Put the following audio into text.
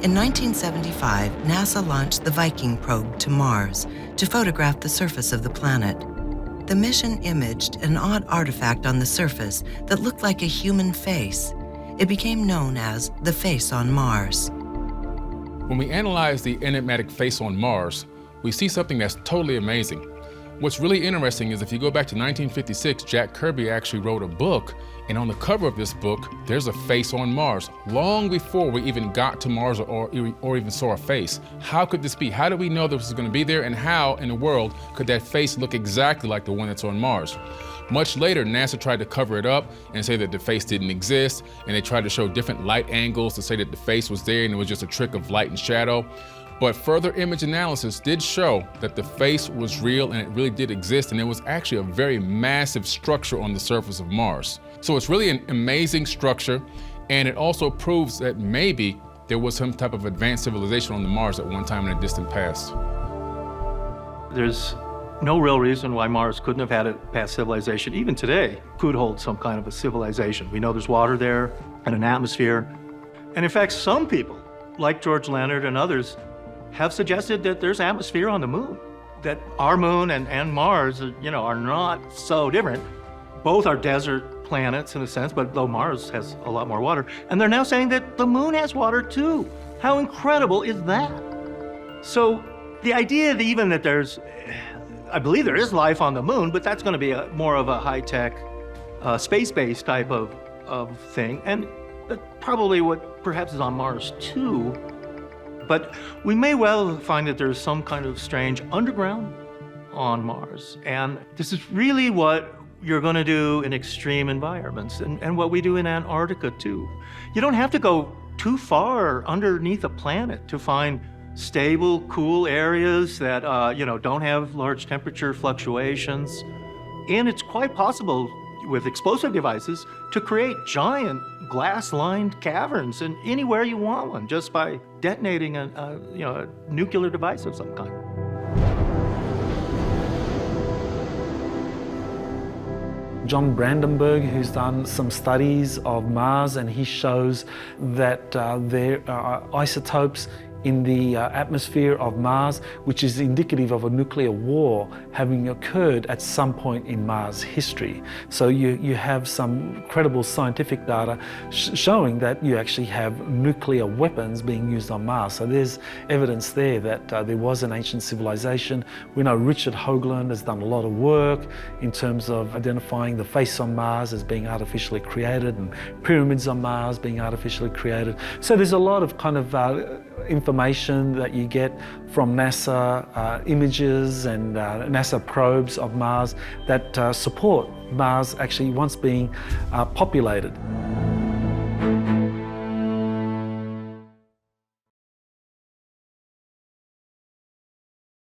In 1975, NASA launched the Viking probe to Mars to photograph the surface of the planet. The mission imaged an odd artifact on the surface that looked like a human face. It became known as the face on Mars. When we analyze the enigmatic face on Mars, we see something that's totally amazing. What's really interesting is if you go back to 1956, Jack Kirby actually wrote a book, and on the cover of this book, there's a face on Mars, long before we even got to Mars or even saw a face. How could this be? How do we know this was going to be there, and how in the world could that face look exactly like the one that's on Mars? Much later, NASA tried to cover it up and say that the face didn't exist, and they tried to show different light angles to say that the face was there and it was just a trick of light and shadow. But further image analysis did show that the face was real and it really did exist, and it was actually a very massive structure on the surface of Mars. So it's really an amazing structure, and it also proves that maybe there was some type of advanced civilization on the Mars at one time in the distant past. There's no real reason why Mars couldn't have had a past civilization. Even today, could hold some kind of a civilization. We know there's water there and an atmosphere. And in fact, some people, like George Leonard and others, have suggested that there's atmosphere on the moon, that our moon and Mars, are not so different. Both are desert planets in a sense, but though Mars has a lot more water. And they're now saying that the moon has water too. How incredible is that? So the idea that even that I believe there is life on the moon, but that's going to be more of a high-tech, space-based type of thing. And that's probably what perhaps is on Mars too. But we may well find that there's some kind of strange underground on Mars. And this is really what you're going to do in extreme environments and what we do in Antarctica too. You don't have to go too far underneath a planet to find stable, cool areas that don't have large temperature fluctuations. And it's quite possible with explosive devices to create giant glass-lined caverns in anywhere you want one, just by detonating a nuclear device of some kind. John Brandenburg, who's done some studies of Mars, and he shows that there are isotopes in the atmosphere of Mars, which is indicative of a nuclear war having occurred at some point in Mars history. So you have some credible scientific data showing that you actually have nuclear weapons being used on Mars. So there's evidence there that there was an ancient civilization. We know Richard Hoagland has done a lot of work in terms of identifying the face on Mars as being artificially created and pyramids on Mars being artificially created. So there's a lot of kind of information that you get from NASA images and NASA probes of Mars that support Mars actually once being populated.